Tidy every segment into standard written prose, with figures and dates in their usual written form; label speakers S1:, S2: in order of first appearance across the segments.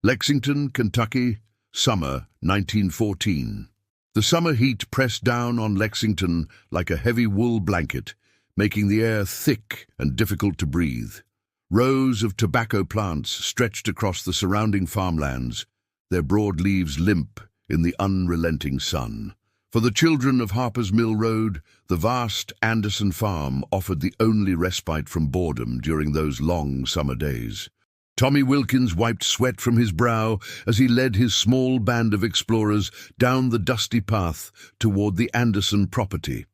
S1: Lexington, Kentucky, summer 1914. The summer heat pressed down on Lexington like a heavy wool blanket, making the air thick and difficult to breathe. Rows of tobacco plants stretched across the surrounding farmlands, their broad leaves limp in the unrelenting sun. For the children of Harper's Mill Road, the vast Anderson farm offered the only respite from boredom during those long summer days. Tommy Wilkins wiped sweat from his brow as he led his small band of explorers down the dusty path toward the Anderson property.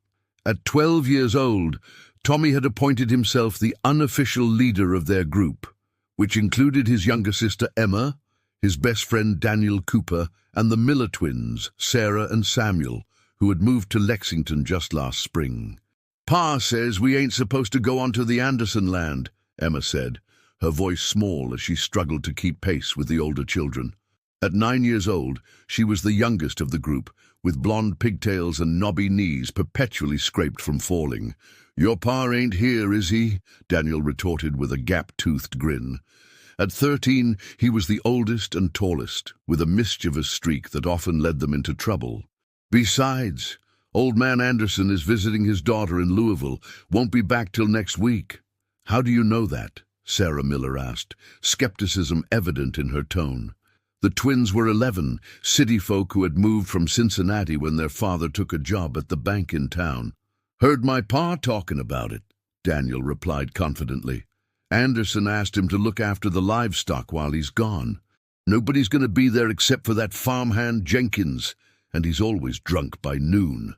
S1: At 12 years old, Tommy had appointed himself the unofficial leader of their group, which included his younger sister Emma, his best friend Daniel Cooper, and the Miller twins, Sarah and Samuel, who had moved to Lexington just last spring. "Pa says we ain't supposed to go onto the Anderson land," Emma said, her voice small as she struggled to keep pace with the older children. At 9 years old, she was the youngest of the group, with blonde pigtails and knobby knees perpetually scraped from falling. "Your pa ain't here, is he?" Daniel retorted with a gap-toothed grin. At 13, he was the oldest and tallest, with a mischievous streak that often led them into trouble. "Besides, old man Anderson is visiting his daughter in Louisville, won't be back till next week." "How do you know that?" Sarah Miller asked, skepticism evident in her tone. The twins were 11, city folk who had moved from Cincinnati when their father took a job at the bank in town. "Heard my pa talking about it," Daniel replied confidently. "Anderson asked him to look after the livestock while he's gone. Nobody's going to be there except for that farmhand Jenkins, and he's always drunk by noon."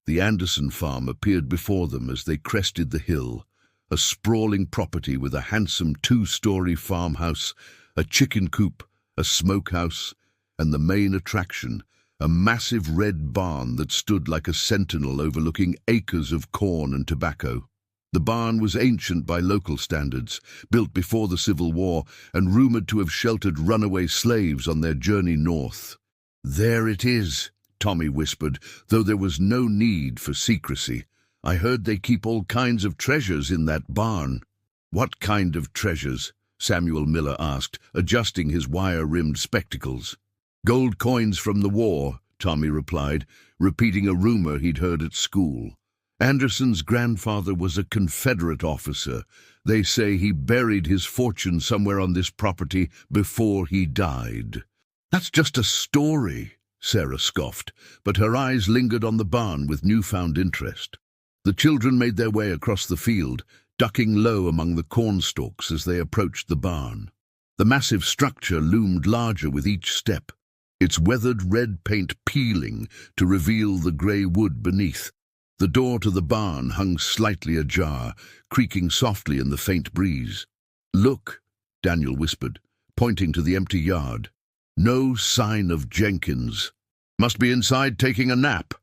S1: The Anderson farm appeared before them as they crested the hill, a sprawling property with a handsome 2-story farmhouse, a chicken coop, a smokehouse, and the main attraction, a massive red barn that stood like a sentinel overlooking acres of corn and tobacco. The barn was ancient by local standards, built before the Civil War and rumored to have sheltered runaway slaves on their journey north. "There it is," Tommy whispered, though there was no need for secrecy. "I heard they keep all kinds of treasures in that barn." "What kind of treasures?" Samuel Miller asked, adjusting his wire-rimmed spectacles. "Gold coins from the war," Tommy replied, repeating a rumor he'd heard at school. "Anderson's grandfather was a Confederate officer. They say he buried his fortune somewhere on this property before he died." "That's just a story," Sarah scoffed, but her eyes lingered on the barn with newfound interest. The children made their way across the field, ducking low among the cornstalks as they approached the barn. The massive structure loomed larger with each step, its weathered red paint peeling to reveal the grey wood beneath. The door to the barn hung slightly ajar, creaking softly in the faint breeze. "Look," Daniel whispered, pointing to the empty yard. "No sign of Jenkins. Must be inside taking a nap."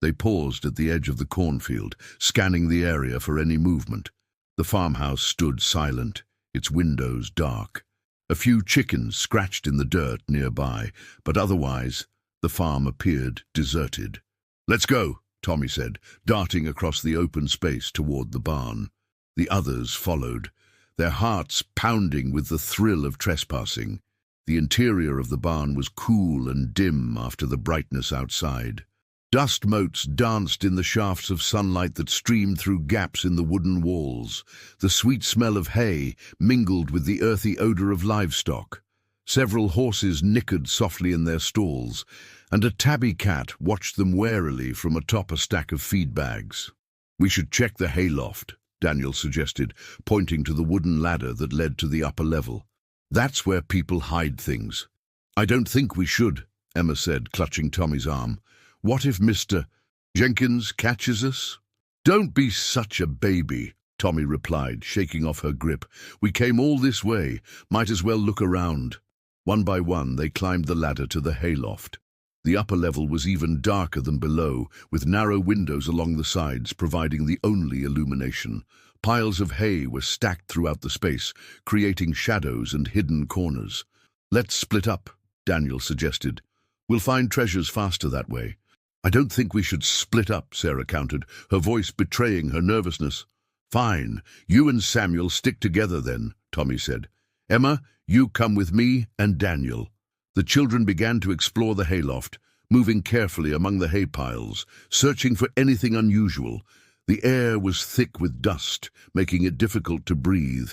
S1: They paused at the edge of the cornfield, scanning the area for any movement. The farmhouse stood silent, its windows dark. A few chickens scratched in the dirt nearby, but otherwise the farm appeared deserted. "Let's go," Tommy said, darting across the open space toward the barn. The others followed, their hearts pounding with the thrill of trespassing. The interior of the barn was cool and dim after the brightness outside. Dust motes danced in the shafts of sunlight that streamed through gaps in the wooden walls. The sweet smell of hay mingled with the earthy odor of livestock. Several horses nickered softly in their stalls, and a tabby cat watched them warily from atop a stack of feed bags. "We should check the hayloft," Daniel suggested, pointing to the wooden ladder that led to the upper level. "That's where people hide things." "I don't think we should," Emma said, clutching Tommy's arm. "What if Mr. Jenkins catches us?" "Don't be such a baby," Tommy replied, shaking off her grip. "We came all this way. Might as well look around." One by one, they climbed the ladder to the hayloft. The upper level was even darker than below, with narrow windows along the sides providing the only illumination. Piles of hay were stacked throughout the space, creating shadows and hidden corners. "Let's split up," Daniel suggested. "We'll find treasures faster that way." "I don't think we should split up," Sarah countered, her voice betraying her nervousness. "Fine, you and Samuel stick together then," Tommy said. Emma, you come with me and Daniel." The children began to explore the hayloft, moving carefully among the hay piles, searching for anything unusual. The air was thick with dust, making it difficult to breathe.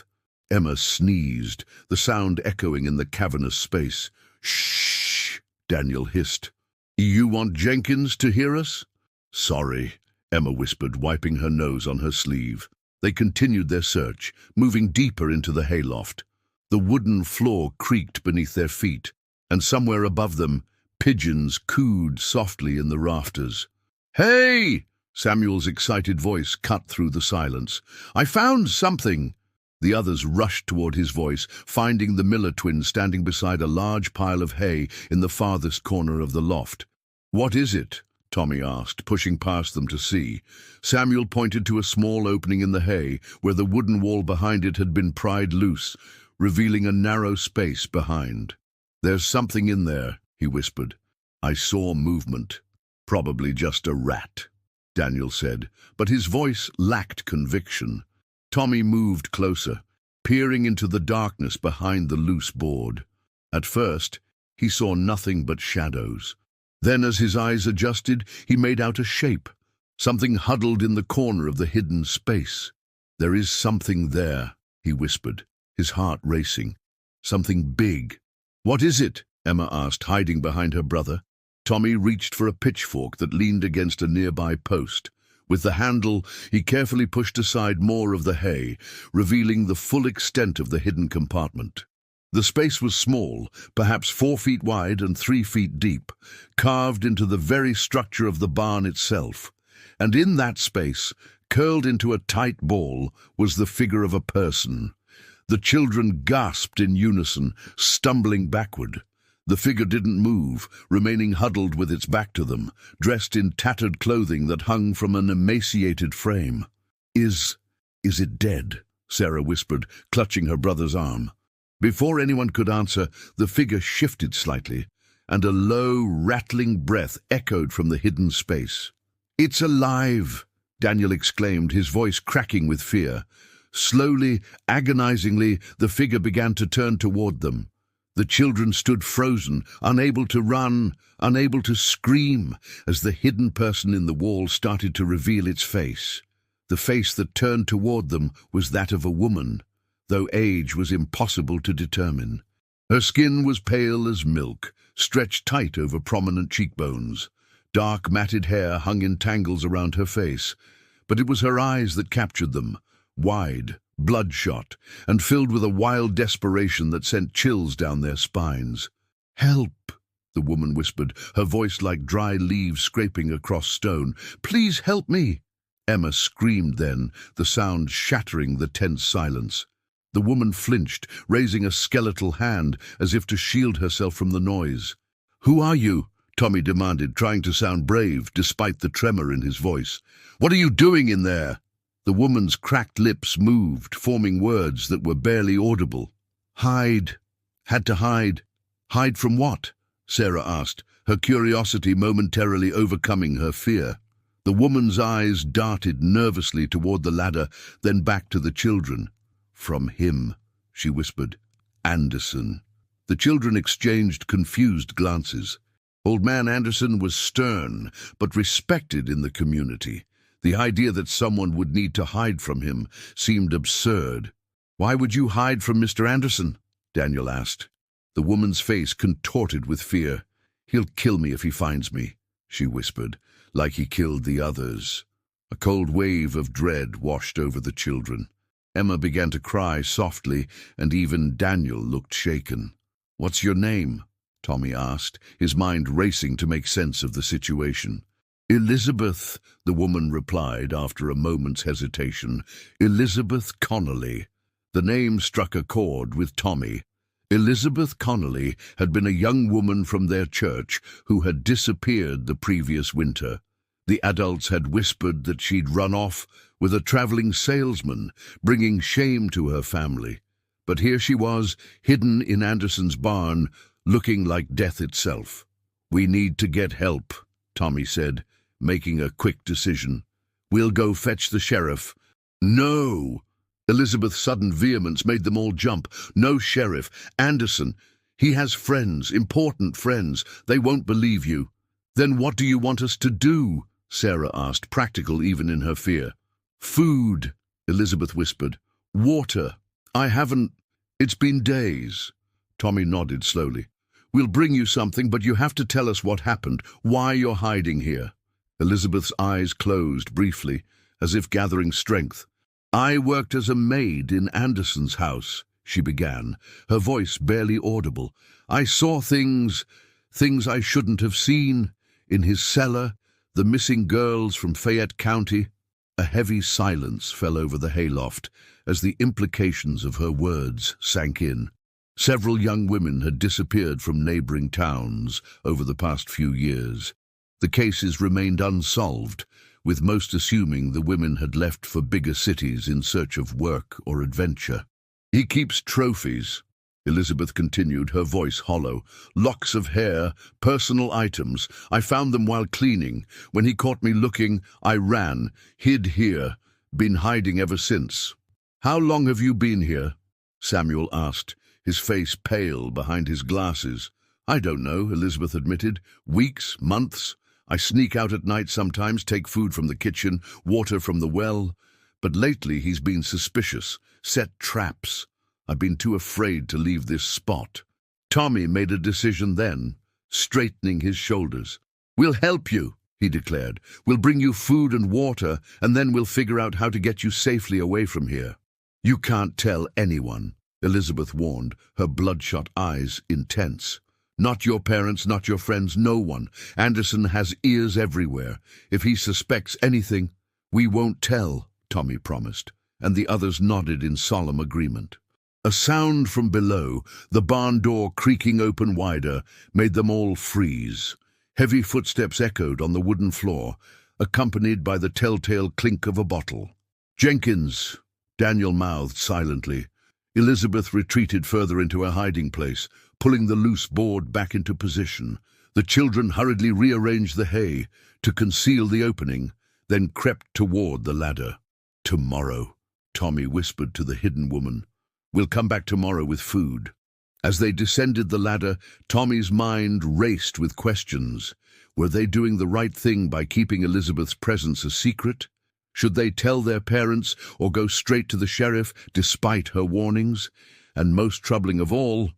S1: Emma sneezed, the sound echoing in the cavernous space. "Shh," Daniel hissed. "You want Jenkins to hear us?" "Sorry," Emma whispered, wiping her nose on her sleeve. They continued their search, moving deeper into the hayloft. The wooden floor creaked beneath their feet, and somewhere above them, pigeons cooed softly in the rafters. "Hey!" Samuel's excited voice cut through the silence. "I found something!" The others rushed toward his voice, finding the Miller twins standing beside a large pile of hay in the farthest corner of the loft. "What is it?" Tommy asked, pushing past them to see. Samuel pointed to a small opening in the hay, where the wooden wall behind it had been pried loose, revealing a narrow space behind. "There's something in there," he whispered. "I saw movement. Probably just a rat," Daniel said, but his voice lacked conviction. Tommy moved closer, peering into the darkness behind the loose board. At first, he saw nothing but shadows. Then, as his eyes adjusted, he made out a shape, something huddled in the corner of the hidden space. "There is something there," he whispered, his heart racing. "Something big." "What is it?" Emma asked, hiding behind her brother. Tommy reached for a pitchfork that leaned against a nearby post. With the handle, he carefully pushed aside more of the hay, revealing the full extent of the hidden compartment. The space was small, perhaps 4 feet wide and 3 feet deep, carved into the very structure of the barn itself. And in that space, curled into a tight ball, was the figure of a person. The children gasped in unison, stumbling backward. The figure didn't move, remaining huddled with its back to them, dressed in tattered clothing that hung from an emaciated frame. Is it dead?" Sarah whispered, clutching her brother's arm. Before anyone could answer, the figure shifted slightly, and a low, rattling breath echoed from the hidden space. "It's alive!" Daniel exclaimed, his voice cracking with fear. Slowly, agonizingly, the figure began to turn toward them. The children stood frozen, unable to run, unable to scream, as the hidden person in the wall started to reveal its face. The face that turned toward them was that of a woman, though age was impossible to determine. Her skin was pale as milk, stretched tight over prominent cheekbones. Dark, matted hair hung in tangles around her face, but it was her eyes that captured them, wide, bloodshot, and filled with a wild desperation that sent chills down their spines. "Help," the woman whispered, her voice like dry leaves scraping across stone. "Please help me." Emma screamed then, the sound shattering the tense silence. The woman flinched, raising a skeletal hand as if to shield herself from the noise. "Who are you?" Tommy demanded, trying to sound brave despite the tremor in his voice. "What are you doing in there?" The woman's cracked lips moved, forming words that were barely audible. "Hide. Had to hide." "Hide from what?" Sarah asked, her curiosity momentarily overcoming her fear. The woman's eyes darted nervously toward the ladder, then back to the children. "From him," she whispered. "Anderson." The children exchanged confused glances. Old Man Anderson was stern, but respected in the community. The idea that someone would need to hide from him seemed absurd. "Why would you hide from Mr. Anderson?" Daniel asked. The woman's face contorted with fear. "He'll kill me if he finds me," she whispered, like he killed the others. A cold wave of dread washed over the children. Emma began to cry softly, and even Daniel looked shaken. "What's your name?" Tommy asked, his mind racing to make sense of the situation. "Elizabeth," the woman replied after a moment's hesitation. "Elizabeth Connolly." The name struck a chord with Tommy. Elizabeth Connolly had been a young woman from their church who had disappeared the previous winter. The adults had whispered that she'd run off with a traveling salesman, bringing shame to her family. But here she was, hidden in Anderson's barn, looking like death itself. "We need to get help," Tommy said, making a quick decision. "We'll go fetch the sheriff." "No!" Elizabeth's sudden vehemence made them all jump. No, Sheriff. Anderson. He has friends, important friends. They won't believe you. Then what do you want us to do? Sarah asked, practical even in her fear. Food, Elizabeth whispered. Water. I haven't. It's been days. Tommy nodded slowly. We'll bring you something, but you have to tell us what happened, why you're hiding here. Elizabeth's eyes closed briefly, as if gathering strength. I worked as a maid in Anderson's house, she began, her voice barely audible. I saw things I shouldn't have seen, in his cellar, the missing girls from Fayette County. A heavy silence fell over the hayloft as the implications of her words sank in. Several young women had disappeared from neighboring towns over the past few years. The cases remained unsolved, with most assuming the women had left for bigger cities in search of work or adventure. He keeps trophies, Elizabeth continued, her voice hollow. Locks of hair, personal items. I found them while cleaning. When he caught me looking, I ran, hid here, been hiding ever since. How long have you been here? Samuel asked, his face pale behind his glasses. I don't know, Elizabeth admitted. Weeks, months. I sneak out at night sometimes, take food from the kitchen, water from the well. But lately he's been suspicious, set traps. I've been too afraid to leave this spot. Tommy made a decision then, straightening his shoulders. We'll help you, he declared. We'll bring you food and water, and then we'll figure out how to get you safely away from here. You can't tell anyone, Elizabeth warned, her bloodshot eyes intense. Not your parents, not your friends, no one. Anderson has ears everywhere. If he suspects anything, we won't tell, Tommy promised, and the others nodded in solemn agreement. A sound from below, the barn door creaking open wider, made them all freeze. Heavy footsteps echoed on the wooden floor, accompanied by the telltale clink of a bottle. Jenkins, Daniel mouthed silently. Elizabeth retreated further into her hiding place, pulling the loose board back into position. The children hurriedly rearranged the hay to conceal the opening, then crept toward the ladder. Tomorrow, Tommy whispered to the hidden woman. We'll come back tomorrow with food. As they descended the ladder, Tommy's mind raced with questions. Were they doing the right thing by keeping Elizabeth's presence a secret? Should they tell their parents or go straight to the sheriff despite her warnings? And most troubling of all,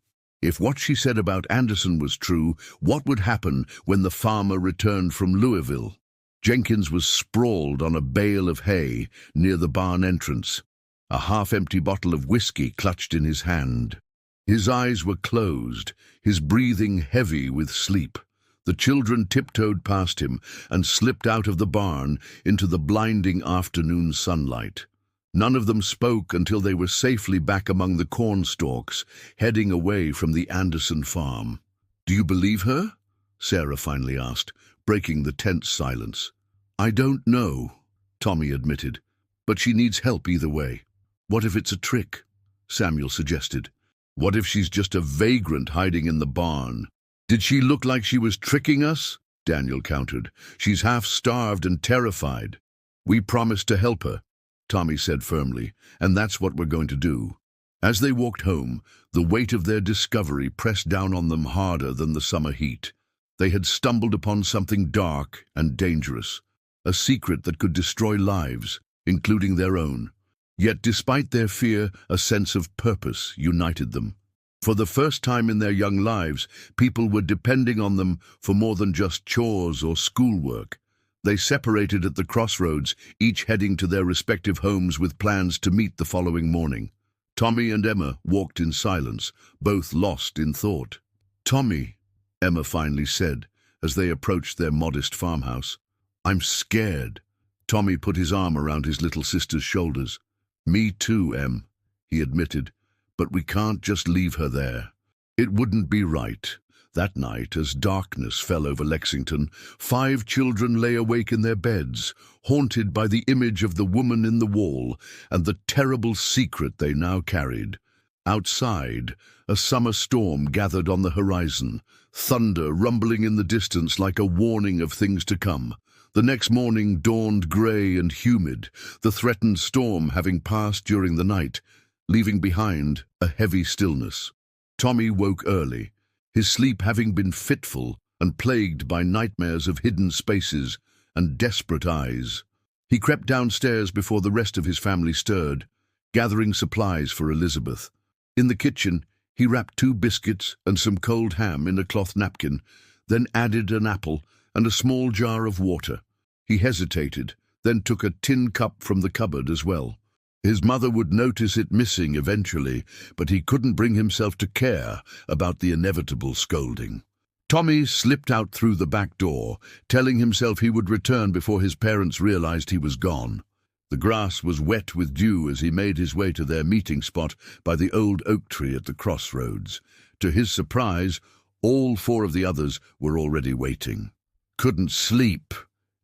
S1: if what she said about Anderson was true, what would happen when the farmer returned from Louisville? Jenkins was sprawled on a bale of hay near the barn entrance, a half-empty bottle of whiskey clutched in his hand. His eyes were closed, his breathing heavy with sleep. The children tiptoed past him and slipped out of the barn into the blinding afternoon sunlight. None of them spoke until they were safely back among the corn stalks, heading away from the Anderson farm. "Do you believe her?" Sarah finally asked, breaking the tense silence. "I don't know," Tommy admitted, "but she needs help either way." "What if it's a trick?" Samuel suggested. "What if she's just a vagrant hiding in the barn?" "Did she look like she was tricking us?" Daniel countered. "She's half-starved and terrified." "We promised to help her," Tommy said firmly, "and that's what we're going to do." As they walked home, the weight of their discovery pressed down on them harder than the summer heat. They had stumbled upon something dark and dangerous, a secret that could destroy lives, including their own. Yet despite their fear, a sense of purpose united them. For the first time in their young lives, people were depending on them for more than just chores or schoolwork. They separated at the crossroads, each heading to their respective homes with plans to meet the following morning. Tommy and Emma walked in silence, both lost in thought. "Tommy," Emma finally said, as they approached their modest farmhouse. "I'm scared." Tommy put his arm around his little sister's shoulders. "Me too, Em," he admitted, "but we can't just leave her there. It wouldn't be right." That night, as darkness fell over Lexington, 5 children lay awake in their beds, haunted by the image of the woman in the wall and the terrible secret they now carried. Outside, a summer storm gathered on the horizon, thunder rumbling in the distance like a warning of things to come. The next morning dawned grey and humid, the threatened storm having passed during the night, leaving behind a heavy stillness. Tommy woke early, his sleep having been fitful and plagued by nightmares of hidden spaces and desperate eyes. He crept downstairs before the rest of his family stirred, gathering supplies for Elizabeth. In the kitchen, he wrapped 2 biscuits and some cold ham in a cloth napkin, then added an apple and a small jar of water. He hesitated, then took a tin cup from the cupboard as well. His mother would notice it missing eventually, but he couldn't bring himself to care about the inevitable scolding. Tommy slipped out through the back door, telling himself he would return before his parents realized he was gone. The grass was wet with dew as he made his way to their meeting spot by the old oak tree at the crossroads. To his surprise, all 4 of the others were already waiting. "Couldn't sleep,"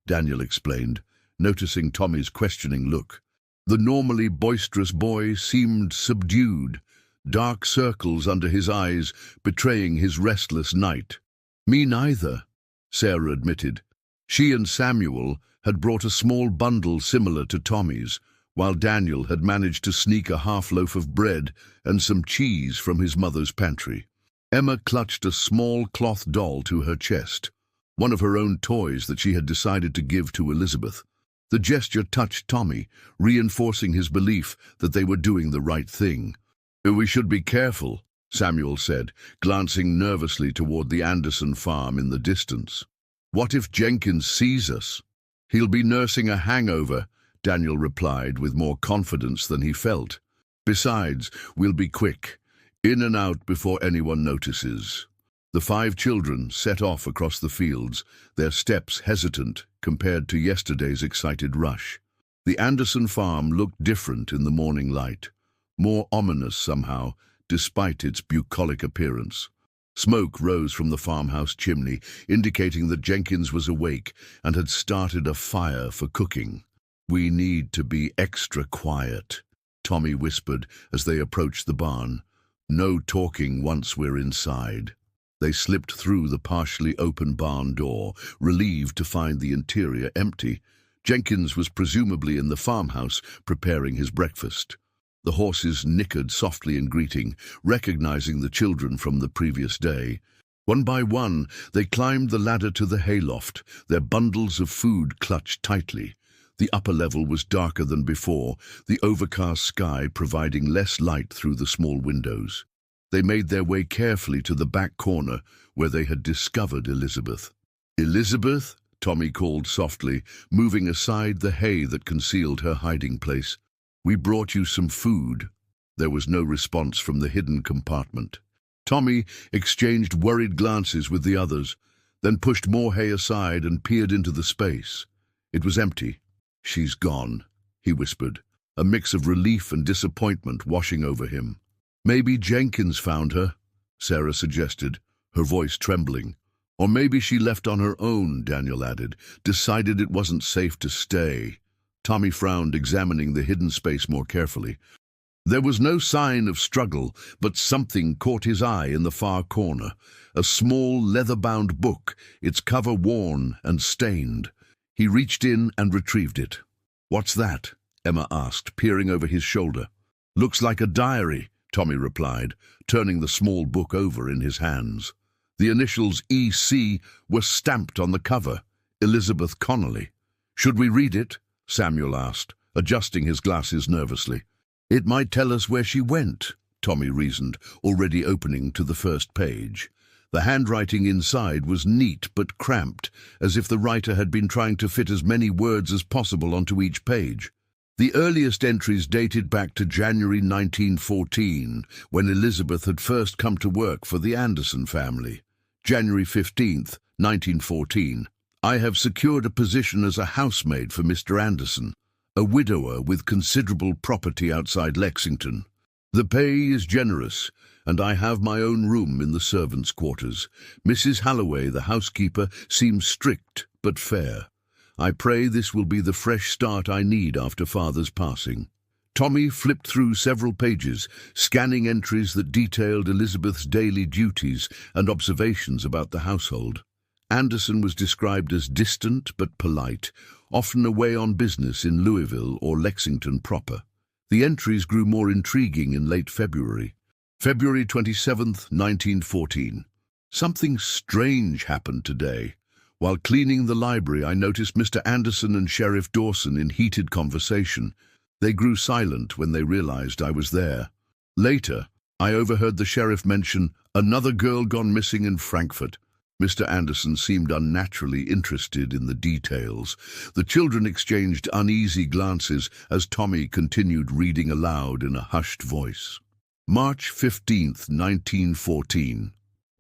S1: Daniel explained, noticing Tommy's questioning look. The normally boisterous boy seemed subdued, dark circles under his eyes betraying his restless night. "Me neither," Sarah admitted. She and Samuel had brought a small bundle similar to Tommy's, while Daniel had managed to sneak a half loaf of bread and some cheese from his mother's pantry. Emma clutched a small cloth doll to her chest, one of her own toys that she had decided to give to Elizabeth. The gesture touched Tommy, reinforcing his belief that they were doing the right thing. "We should be careful," Samuel said, glancing nervously toward the Anderson farm in the distance. "What if Jenkins sees us?" "He'll be nursing a hangover," Daniel replied with more confidence than he felt. "Besides, we'll be quick, in and out before anyone notices." The 5 children set off across the fields, their steps hesitant compared to yesterday's excited rush. The Anderson farm looked different in the morning light, more ominous somehow, despite its bucolic appearance. Smoke rose from the farmhouse chimney, indicating that Jenkins was awake and had started a fire for cooking. "We need to be extra quiet," Tommy whispered as they approached the barn. "No talking once we're inside." They slipped through the partially open barn door, relieved to find the interior empty. Jenkins was presumably in the farmhouse, preparing his breakfast. The horses nickered softly in greeting, recognizing the children from the previous day. One by one, they climbed the ladder to the hayloft, their bundles of food clutched tightly. The upper level was darker than before, the overcast sky providing less light through the small windows. They made their way carefully to the back corner where they had discovered Elizabeth. "Elizabeth?" Tommy called softly, moving aside the hay that concealed her hiding place. "We brought you some food." There was no response from the hidden compartment. Tommy exchanged worried glances with the others, then pushed more hay aside and peered into the space. It was empty. "She's gone," he whispered, a mix of relief and disappointment washing over him. "Maybe Jenkins found her," Sarah suggested, her voice trembling. "Or maybe she left on her own," Daniel added, "decided it wasn't safe to stay." Tommy frowned, examining the hidden space more carefully. There was no sign of struggle, but something caught his eye in the far corner, a small leather-bound book, its cover worn and stained. He reached in and retrieved it. "What's that?" Emma asked, peering over his shoulder. "Looks like a diary," Tommy replied, turning the small book over in his hands. The initials E.C. were stamped on the cover, Elizabeth Connolly. "Should we read it?" Samuel asked, adjusting his glasses nervously. "It might tell us where she went," Tommy reasoned, already opening to the first page. The handwriting inside was neat but cramped, as if the writer had been trying to fit as many words as possible onto each page. The earliest entries dated back to January 1914, when Elizabeth had first come to work for the Anderson family. January 15th, 1914. "I have secured a position as a housemaid for Mr. Anderson, a widower with considerable property outside Lexington. The pay is generous, and I have my own room in the servants' quarters. Mrs. Halloway, the housekeeper, seems strict but fair. I pray this will be the fresh start I need after Father's passing." Tommy flipped through several pages, scanning entries that detailed Elizabeth's daily duties and observations about the household. Anderson was described as distant but polite, often away on business in Louisville or Lexington proper. The entries grew more intriguing in late February. February 27th, 1914. Something strange happened today. While cleaning the library, I noticed Mr. Anderson and Sheriff Dawson in heated conversation. They grew silent when they realized I was there. Later, I overheard the sheriff mention another girl gone missing in Frankfurt. Mr. Anderson seemed unnaturally interested in the details. The children exchanged uneasy glances as Tommy continued reading aloud in a hushed voice. March 15th, 1914.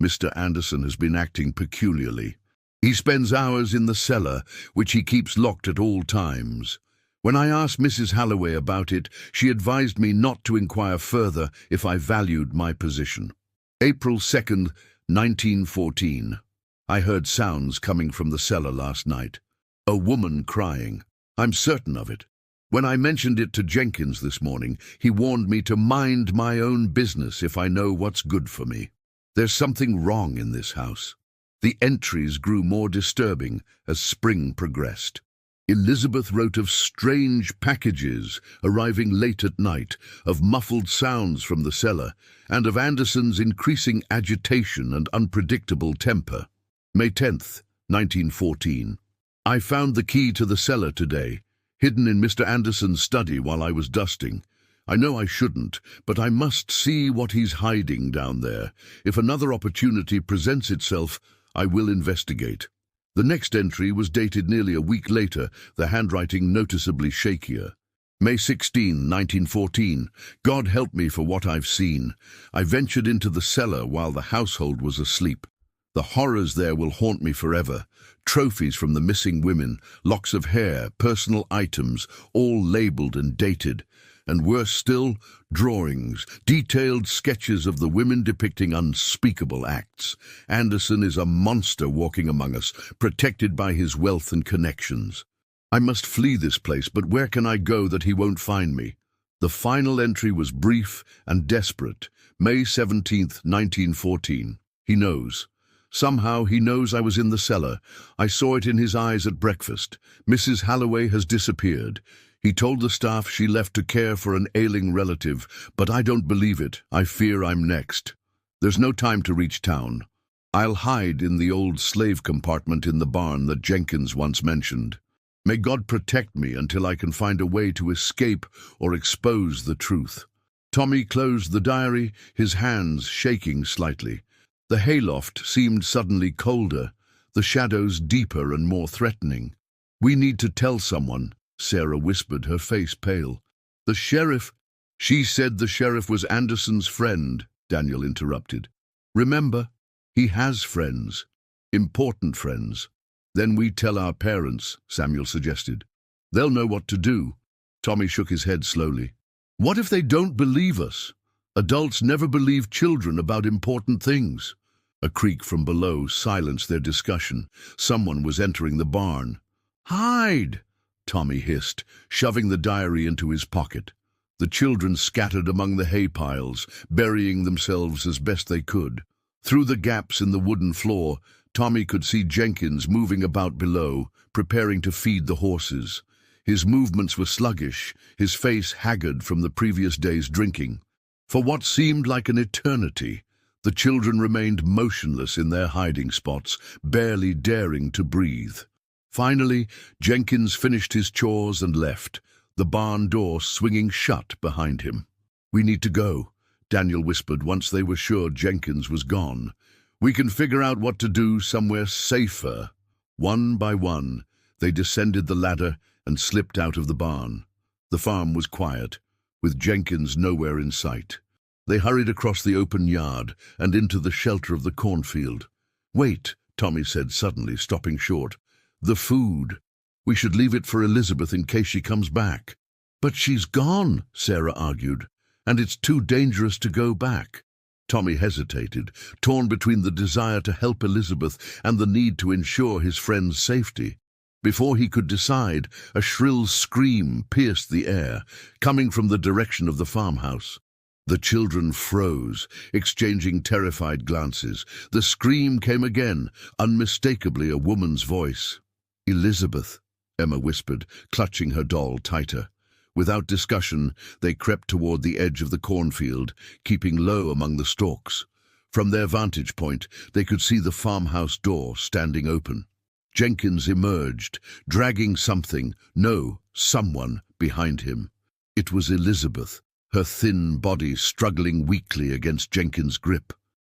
S1: Mr. Anderson has been acting peculiarly. He spends hours in the cellar, which he keeps locked at all times. When I asked Mrs. Halloway about it, she advised me not to inquire further if I valued my position. April 2nd, 1914. I heard sounds coming from the cellar last night. A woman crying. I'm certain of it. When I mentioned it to Jenkins this morning, he warned me to mind my own business if I know what's good for me. There's something wrong in this house. The entries grew more disturbing as spring progressed. Elizabeth wrote of strange packages arriving late at night, of muffled sounds from the cellar, and of Anderson's increasing agitation and unpredictable temper. May 10th, 1914. I found the key to the cellar today, hidden in Mr. Anderson's study while I was dusting. I know I shouldn't, but I must see what he's hiding down there. If another opportunity presents itself, I will investigate. The next entry was dated nearly a week later, the handwriting noticeably shakier. May 16, 1914. God help me for what I've seen. I ventured into the cellar while the household was asleep. The horrors there will haunt me forever. Trophies from the missing women, locks of hair, personal items, all labeled and dated. And worse still, drawings, detailed sketches of the women depicting unspeakable acts. Anderson is a monster walking among us, protected by his wealth and connections. I must flee this place, but where can I go that he won't find me? The final entry was brief and desperate. May 17th, 1914. He knows. Somehow he knows I was in the cellar. I saw it in his eyes at breakfast. Mrs. Halloway has disappeared. He told the staff she left to care for an ailing relative, but I don't believe it. I fear I'm next. There's no time to reach town. I'll hide in the old slave compartment in the barn that Jenkins once mentioned. May God protect me until I can find a way to escape or expose the truth. Tommy closed the diary, his hands shaking slightly. The hayloft seemed suddenly colder, the shadows deeper and more threatening. We need to tell someone, Sarah whispered, her face pale. The sheriff. She said the sheriff was Anderson's friend, Daniel interrupted. Remember, he has friends. Important friends. Then we tell our parents, Samuel suggested. They'll know what to do. Tommy shook his head slowly. What if they don't believe us? Adults never believe children about important things. A creak from below silenced their discussion. Someone was entering the barn. Hide! Tommy hissed, shoving the diary into his pocket. The children scattered among the hay piles, burying themselves as best they could. Through the gaps in the wooden floor, Tommy could see Jenkins moving about below, preparing to feed the horses. His movements were sluggish, his face haggard from the previous day's drinking. For what seemed like an eternity, the children remained motionless in their hiding spots, barely daring to breathe. Finally, Jenkins finished his chores and left, the barn door swinging shut behind him. We need to go, Daniel whispered once they were sure Jenkins was gone. We can figure out what to do somewhere safer. One by one, they descended the ladder and slipped out of the barn. The farm was quiet, with Jenkins nowhere in sight. They hurried across the open yard and into the shelter of the cornfield. Wait, Tommy said suddenly, stopping short. The food. We should leave it for Elizabeth in case she comes back. But she's gone, Sarah argued, and it's too dangerous to go back. Tommy hesitated, torn between the desire to help Elizabeth and the need to ensure his friend's safety. Before he could decide, a shrill scream pierced the air, coming from the direction of the farmhouse. The children froze, exchanging terrified glances. The scream came again, unmistakably a woman's voice. "Elizabeth," Emma whispered, clutching her doll tighter. Without discussion, they crept toward the edge of the cornfield, keeping low among the stalks. From their vantage point, they could see the farmhouse door standing open. Jenkins emerged, dragging someone behind him. It was Elizabeth, her thin body struggling weakly against Jenkins' grip.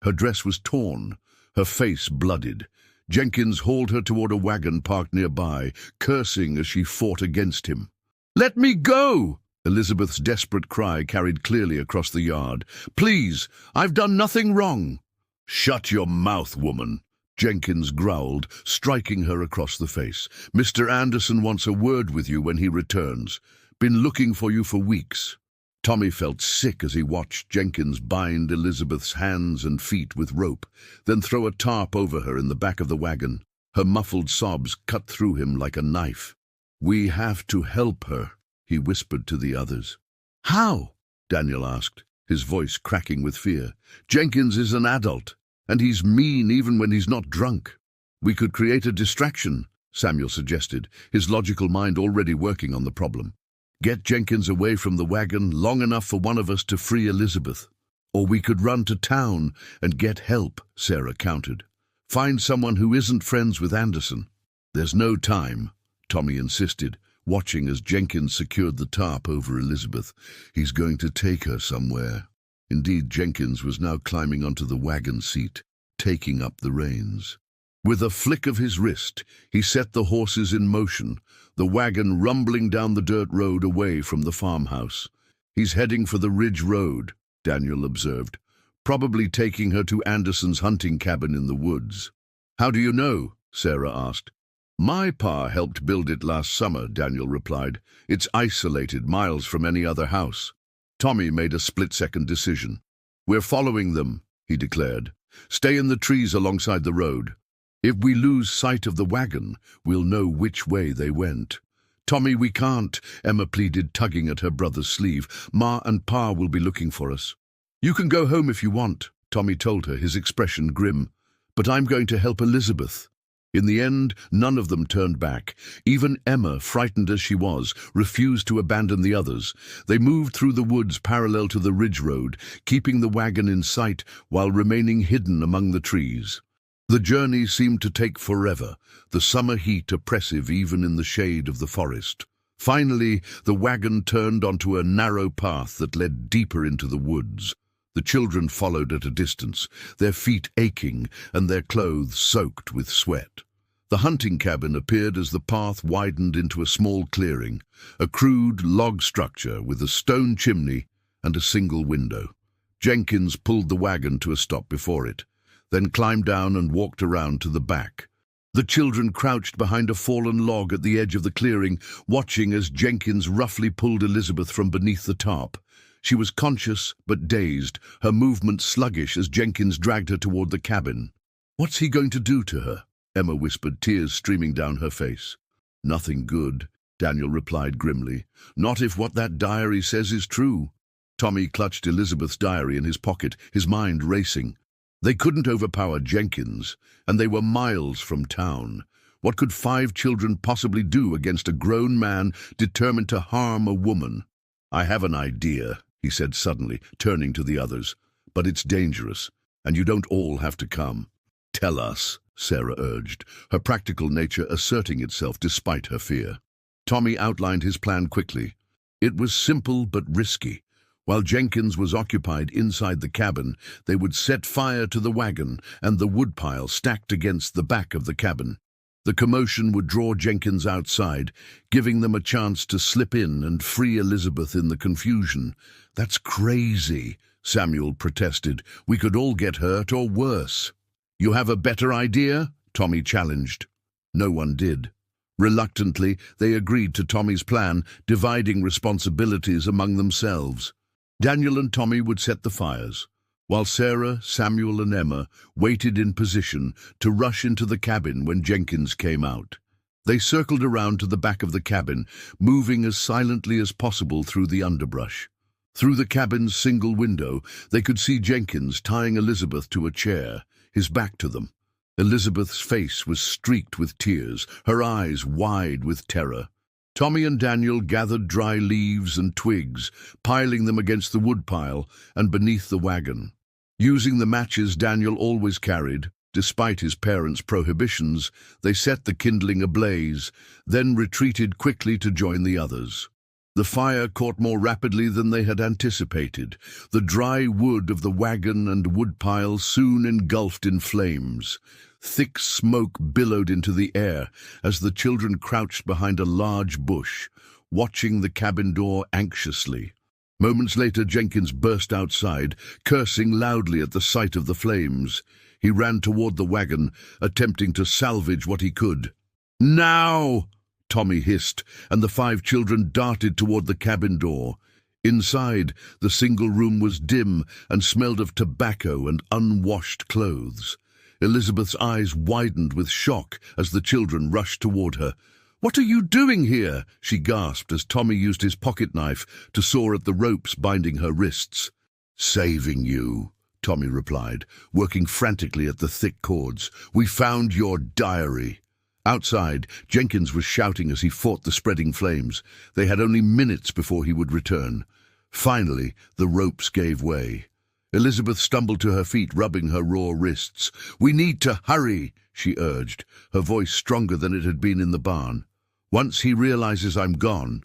S1: Her dress was torn, her face bloodied. Jenkins hauled her toward a wagon parked nearby, cursing as she fought against him. "Let me go!" Elizabeth's desperate cry carried clearly across the yard. "Please, I've done nothing wrong." "Shut your mouth, woman," Jenkins growled, striking her across the face. "Mr. Anderson wants a word with you when he returns. Been looking for you for weeks." Tommy felt sick as he watched Jenkins bind Elizabeth's hands and feet with rope, then throw a tarp over her in the back of the wagon. Her muffled sobs cut through him like a knife. "We have to help her," he whispered to the others. "How?" Daniel asked, his voice cracking with fear. "Jenkins is an adult, and he's mean even when he's not drunk." "We could create a distraction," Samuel suggested, his logical mind already working on the problem. "Get Jenkins away from the wagon long enough for one of us to free Elizabeth. Or we could run to town and get help," Sarah countered. "Find someone who isn't friends with Anderson." "There's no time," Tommy insisted, watching as Jenkins secured the tarp over Elizabeth. "He's going to take her somewhere." Indeed, Jenkins was now climbing onto the wagon seat, taking up the reins. With a flick of his wrist, he set the horses in motion, the wagon rumbling down the dirt road away from the farmhouse. "He's heading for the Ridge Road," Daniel observed, "probably taking her to Anderson's hunting cabin in the woods." "How do you know?" Sarah asked. "My pa helped build it last summer," Daniel replied. "It's isolated, miles from any other house." Tommy made a split-second decision. "We're following them," he declared. "Stay in the trees alongside the road. If we lose sight of the wagon, we'll know which way they went." "Tommy, we can't," Emma pleaded, tugging at her brother's sleeve. "Ma and Pa will be looking for us." "You can go home if you want," Tommy told her, his expression grim. "But I'm going to help Elizabeth." In the end, none of them turned back. Even Emma, frightened as she was, refused to abandon the others. They moved through the woods parallel to the ridge road, keeping the wagon in sight while remaining hidden among the trees. The journey seemed to take forever, the summer heat oppressive even in the shade of the forest. Finally, the wagon turned onto a narrow path that led deeper into the woods. The children followed at a distance, their feet aching and their clothes soaked with sweat. The hunting cabin appeared as the path widened into a small clearing, a crude log structure with a stone chimney and a single window. Jenkins pulled the wagon to a stop before it, then climbed down and walked around to the back. The children crouched behind a fallen log at the edge of the clearing, watching as Jenkins roughly pulled Elizabeth from beneath the tarp. She was conscious but dazed, her movements sluggish as Jenkins dragged her toward the cabin. "What's he going to do to her?" Emma whispered, tears streaming down her face. "Nothing good," Daniel replied grimly. "Not if what that diary says is true." Tommy clutched Elizabeth's diary in his pocket, his mind racing. They couldn't overpower Jenkins, and they were miles from town. What could 5 children possibly do against a grown man determined to harm a woman? "I have an idea," he said suddenly, turning to the others. "But it's dangerous, and you don't all have to come." "Tell us," Sarah urged, her practical nature asserting itself despite her fear. Tommy outlined his plan quickly. It was simple but risky. While Jenkins was occupied inside the cabin, they would set fire to the wagon and the woodpile stacked against the back of the cabin. The commotion would draw Jenkins outside, giving them a chance to slip in and free Elizabeth in the confusion. "That's crazy," Samuel protested. "We could all get hurt or worse." "You have a better idea?" Tommy challenged. No one did. Reluctantly, they agreed to Tommy's plan, dividing responsibilities among themselves. Daniel and Tommy would set the fires, while Sarah, Samuel and Emma waited in position to rush into the cabin when Jenkins came out. They circled around to the back of the cabin, moving as silently as possible through the underbrush. Through the cabin's single window, they could see Jenkins tying Elizabeth to a chair, his back to them. Elizabeth's face was streaked with tears, her eyes wide with terror. Tommy and Daniel gathered dry leaves and twigs, piling them against the woodpile and beneath the wagon. Using the matches Daniel always carried, despite his parents' prohibitions, they set the kindling ablaze, then retreated quickly to join the others. The fire caught more rapidly than they had anticipated. The dry wood of the wagon and woodpile soon engulfed in flames. Thick smoke billowed into the air as the children crouched behind a large bush, watching the cabin door anxiously. Moments later, Jenkins burst outside, cursing loudly at the sight of the flames. He ran toward the wagon, attempting to salvage what he could. "Now!" Tommy hissed, and the 5 children darted toward the cabin door. Inside, the single room was dim and smelled of tobacco and unwashed clothes. Elizabeth's eyes widened with shock as the children rushed toward her. "What are you doing here?" she gasped as Tommy used his pocket knife to saw at the ropes binding her wrists. "Saving you," Tommy replied, working frantically at the thick cords. "We found your diary." Outside, Jenkins was shouting as he fought the spreading flames. They had only minutes before he would return. Finally, the ropes gave way. Elizabeth stumbled to her feet, rubbing her raw wrists. "We need to hurry," she urged, her voice stronger than it had been in the barn. "Once he realizes I'm gone."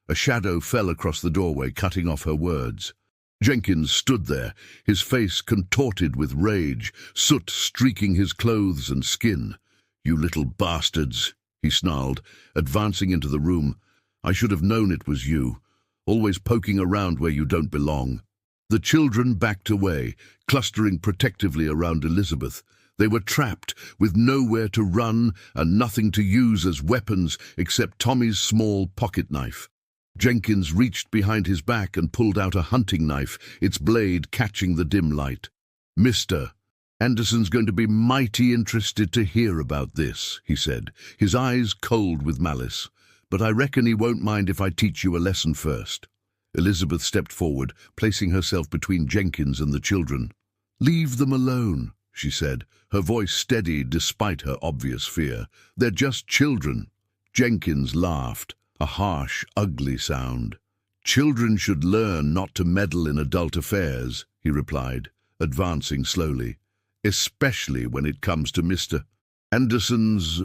S1: A shadow fell across the doorway, cutting off her words. Jenkins stood there, his face contorted with rage, soot streaking his clothes and skin. "You little bastards," he snarled, advancing into the room. "I should have known it was you, always poking around where you don't belong." The children backed away, clustering protectively around Elizabeth. They were trapped, with nowhere to run and nothing to use as weapons except Tommy's small pocket knife. Jenkins reached behind his back and pulled out a hunting knife, its blade catching the dim light. "Mister, Anderson's going to be mighty interested to hear about this," he said, his eyes cold with malice. "But I reckon he won't mind if I teach you a lesson first." Elizabeth stepped forward, placing herself between Jenkins and the children. "Leave them alone," she said, her voice steady despite her obvious fear. "They're just children." Jenkins laughed, a harsh, ugly sound. "Children should learn not to meddle in adult affairs," he replied, advancing slowly. "Especially when it comes to Mr. Anderson's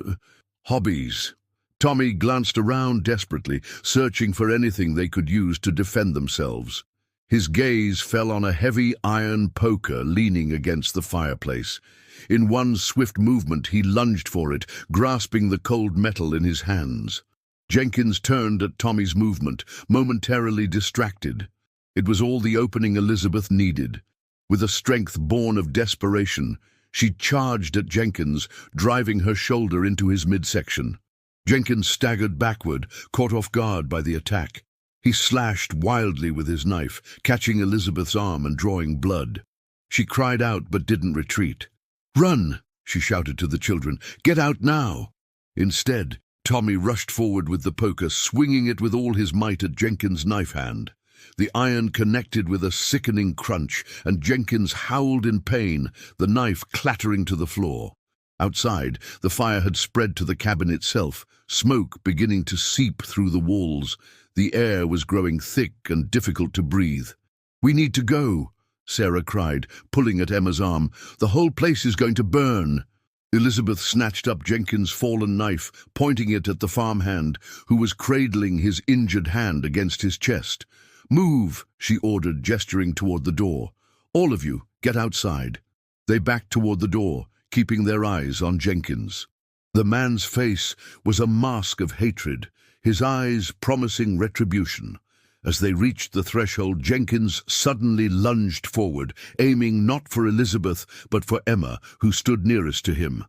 S1: hobbies." Tommy glanced around desperately, searching for anything they could use to defend themselves. His gaze fell on a heavy iron poker leaning against the fireplace. In one swift movement, he lunged for it, grasping the cold metal in his hands. Jenkins turned at Tommy's movement, momentarily distracted. It was all the opening Elizabeth needed. With a strength born of desperation, she charged at Jenkins, driving her shoulder into his midsection. Jenkins staggered backward, caught off guard by the attack. He slashed wildly with his knife, catching Elizabeth's arm and drawing blood. She cried out but didn't retreat. "Run!" she shouted to the children. "Get out now!" Instead, Tommy rushed forward with the poker, swinging it with all his might at Jenkins' knife hand. The iron connected with a sickening crunch, and Jenkins howled in pain, the knife clattering to the floor. Outside, the fire had spread to the cabin itself, smoke beginning to seep through the walls. The air was growing thick and difficult to breathe. "We need to go," Sarah cried, pulling at Emma's arm. "The whole place is going to burn." Elizabeth snatched up Jenkins' fallen knife, pointing it at the farmhand, who was cradling his injured hand against his chest. "Move," she ordered, gesturing toward the door. "All of you, get outside." They backed toward the door, keeping their eyes on Jenkins. The man's face was a mask of hatred, his eyes promising retribution. As they reached the threshold, Jenkins suddenly lunged forward, aiming not for Elizabeth, but for Emma, who stood nearest to him.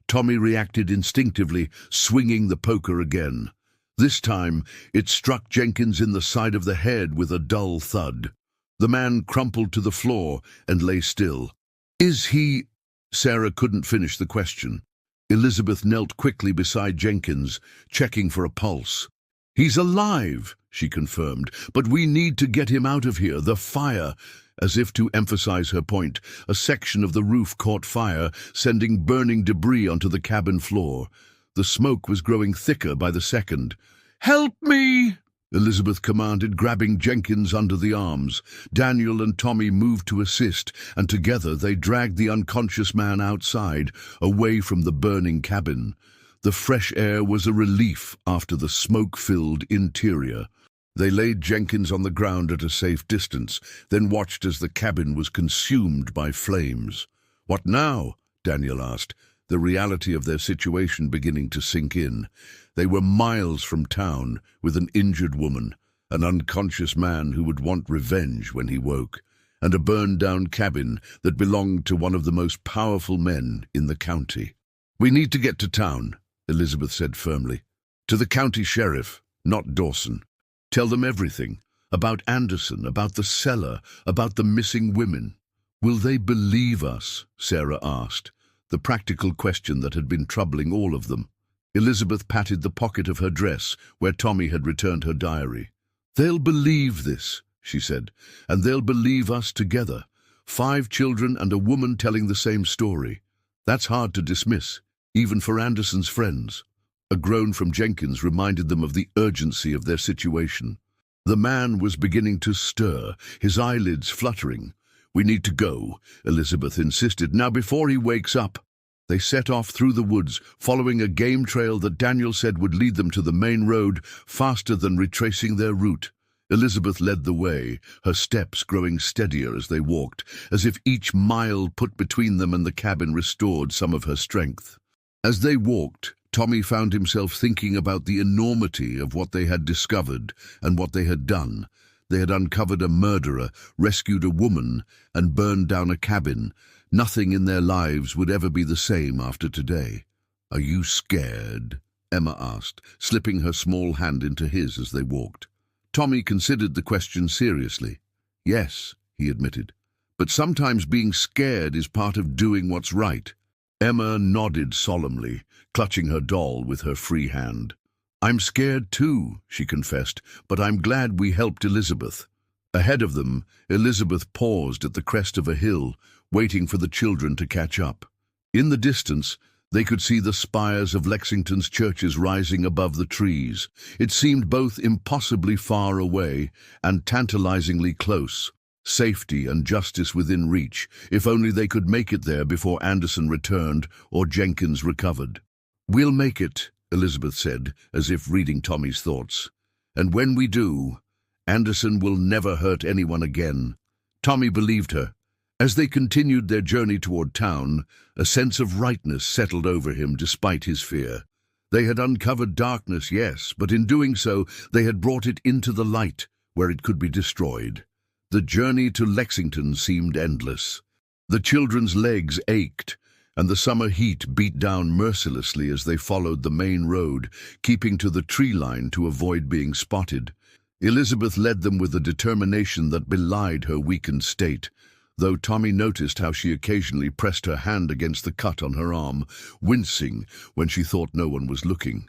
S1: Tommy reacted instinctively, swinging the poker again. This time, it struck Jenkins in the side of the head with a dull thud. The man crumpled to the floor and lay still. "Is he—" Sarah couldn't finish the question. Elizabeth knelt quickly beside Jenkins, checking for a pulse. "He's alive," she confirmed. "But we need to get him out of here. The fire." As if to emphasize her point, a section of the roof caught fire, sending burning debris onto the cabin floor. The smoke was growing thicker by the second. "Help me!" Elizabeth commanded, grabbing Jenkins under the arms. Daniel and Tommy moved to assist, and together they dragged the unconscious man outside, away from the burning cabin. The fresh air was a relief after the smoke-filled interior. They laid Jenkins on the ground at a safe distance, then watched as the cabin was consumed by flames. "What now?" Daniel asked, the reality of their situation beginning to sink in. They were miles from town, with an injured woman, an unconscious man who would want revenge when he woke, and a burned-down cabin that belonged to one of the most powerful men in the county. "We need to get to town," Elizabeth said firmly. "To the county sheriff, not Dawson. Tell them everything, about Anderson, about the cellar, about the missing women." "Will they believe us?" Sarah asked, the practical question that had been troubling all of them. Elizabeth patted the pocket of her dress where Tommy had returned her diary. "They'll believe this," she said, "and they'll believe us together. 5 children and a woman telling the same story. That's hard to dismiss, even for Anderson's friends." A groan from Jenkins reminded them of the urgency of their situation. The man was beginning to stir, his eyelids fluttering. "We need to go," Elizabeth insisted, "now before he wakes up." They set off through the woods, following a game trail that Daniel said would lead them to the main road faster than retracing their route. Elizabeth led the way, her steps growing steadier as they walked, as if each mile put between them and the cabin restored some of her strength. As they walked, Tommy found himself thinking about the enormity of what they had discovered and what they had done. They had uncovered a murderer, rescued a woman, and burned down a cabin. Nothing in their lives would ever be the same after today. "Are you scared?" Emma asked, slipping her small hand into his as they walked. Tommy considered the question seriously. "Yes," he admitted, "but sometimes being scared is part of doing what's right." Emma nodded solemnly, clutching her doll with her free hand. "I'm scared too," she confessed, "but I'm glad we helped Elizabeth." Ahead of them, Elizabeth paused at the crest of a hill, waiting for the children to catch up. In the distance, they could see the spires of Lexington's churches rising above the trees. It seemed both impossibly far away and tantalizingly close. Safety and justice within reach, if only they could make it there before Anderson returned or Jenkins recovered. "We'll make it," Elizabeth said, as if reading Tommy's thoughts. "And when we do, Anderson will never hurt anyone again." Tommy believed her. As they continued their journey toward town, a sense of rightness settled over him despite his fear. They had uncovered darkness, yes, but in doing so, they had brought it into the light, where it could be destroyed. The journey to Lexington seemed endless. The children's legs ached, and the summer heat beat down mercilessly as they followed the main road, keeping to the tree line to avoid being spotted. Elizabeth led them with a determination that belied her weakened state, though Tommy noticed how she occasionally pressed her hand against the cut on her arm, wincing when she thought no one was looking.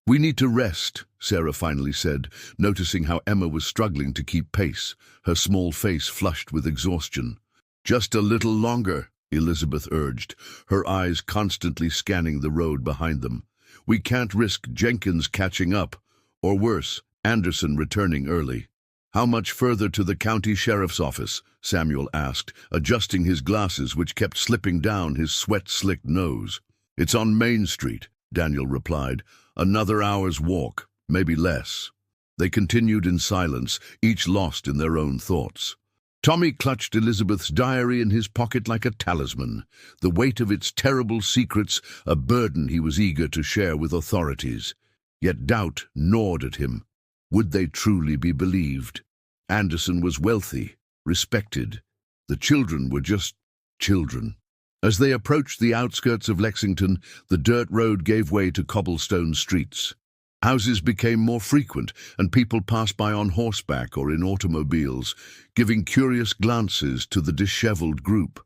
S1: "We need to rest," Sarah finally said, noticing how Emma was struggling to keep pace, her small face flushed with exhaustion. "Just a little longer," Elizabeth urged, her eyes constantly scanning the road behind them. "We can't risk Jenkins catching up, or worse, Anderson returning early." "How much further to the county sheriff's office?" Samuel asked, adjusting his glasses which kept slipping down his sweat-slicked nose. "It's on Main Street," Daniel replied. "Another hour's walk, maybe less." They continued in silence, each lost in their own thoughts. Tommy clutched Elizabeth's diary in his pocket like a talisman, the weight of its terrible secrets a burden he was eager to share with authorities. Yet doubt gnawed at him. Would they truly be believed? Anderson was wealthy, respected. The children were just children. As they approached the outskirts of Lexington, the dirt road gave way to cobblestone streets. Houses became more frequent, and people passed by on horseback or in automobiles, giving curious glances to the disheveled group.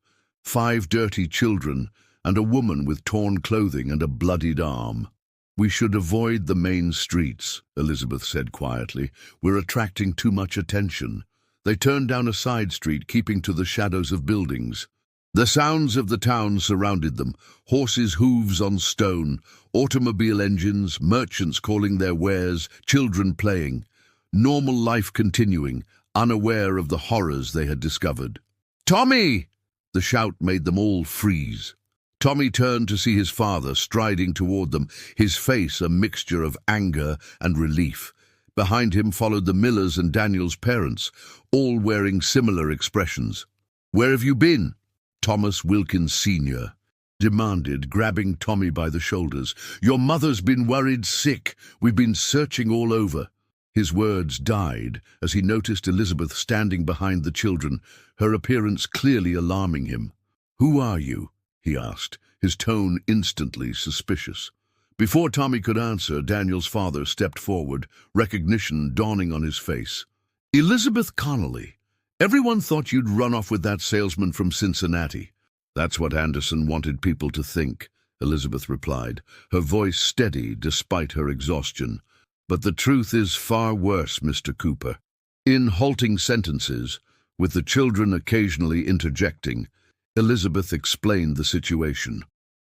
S1: 5 dirty children, and a woman with torn clothing and a bloodied arm. We should avoid the main streets, Elizabeth said quietly. We're attracting too much attention. They turned down a side street, keeping to the shadows of buildings. The sounds of the town surrounded them, horses' hooves on stone, automobile engines, merchants calling their wares, children playing. Normal life continuing, unaware of the horrors they had discovered. "Tommy!" The shout made them all freeze. Tommy turned to see his father striding toward them, his face a mixture of anger and relief. Behind him followed the Millers and Daniel's parents, all wearing similar expressions. "Where have you been?" Thomas Wilkins Sr. demanded, grabbing Tommy by the shoulders. "Your mother's been worried sick. We've been searching all over." His words died as he noticed Elizabeth standing behind the children, her appearance clearly alarming him. "Who are you?" he asked, his tone instantly suspicious. Before Tommy could answer, Daniel's father stepped forward, recognition dawning on his face. "Elizabeth Connolly. Everyone thought you'd run off with that salesman from Cincinnati." "That's what Anderson wanted people to think," Elizabeth replied, her voice steady despite her exhaustion. "But the truth is far worse, Mr. Cooper." In halting sentences, with the children occasionally interjecting, Elizabeth explained the situation.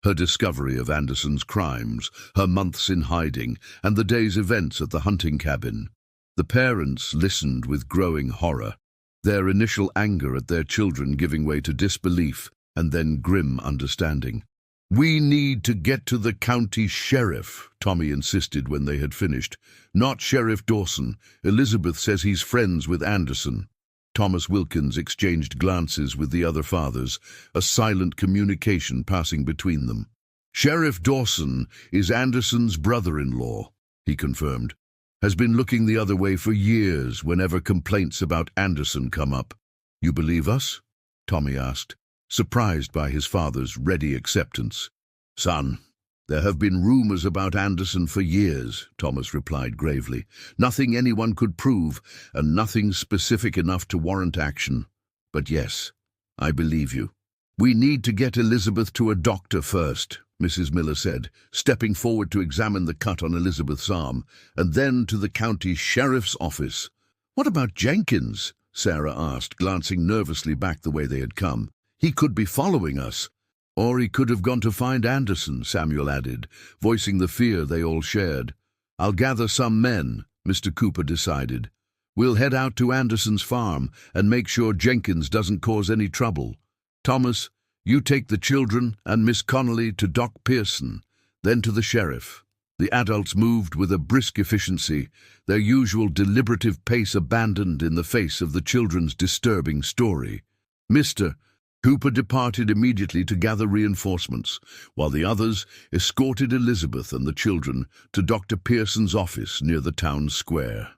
S1: Her discovery of Anderson's crimes, her months in hiding, and the day's events at the hunting cabin. The parents listened with growing horror, their initial anger at their children giving way to disbelief and then grim understanding. "We need to get to the county sheriff," Tommy insisted when they had finished. "Not Sheriff Dawson. Elizabeth says he's friends with Anderson." Thomas Wilkins exchanged glances with the other fathers, a silent communication passing between them. "Sheriff Dawson is Anderson's brother-in-law," he confirmed. "Has been looking the other way for years whenever complaints about Anderson come up." "You believe us?" Tommy asked, surprised by his father's ready acceptance. "Son, there have been rumors about Anderson for years," Thomas replied gravely. "Nothing anyone could prove, and nothing specific enough to warrant action. But yes, I believe you." "We need to get Elizabeth to a doctor first," Mrs. Miller said, stepping forward to examine the cut on Elizabeth's arm, "and then to the county sheriff's office." "What about Jenkins?" Sarah asked, glancing nervously back the way they had come. "He could be following us." "Or he could have gone to find Anderson," Samuel added, voicing the fear they all shared. "I'll gather some men," Mr. Cooper decided. "We'll head out to Anderson's farm and make sure Jenkins doesn't cause any trouble. Thomas, you take the children and Miss Connolly to Doc Pearson, then to the sheriff." The adults moved with a brisk efficiency, their usual deliberative pace abandoned in the face of the children's disturbing story. Mr. Cooper departed immediately to gather reinforcements, while the others escorted Elizabeth and the children to Dr. Pearson's office near the town square.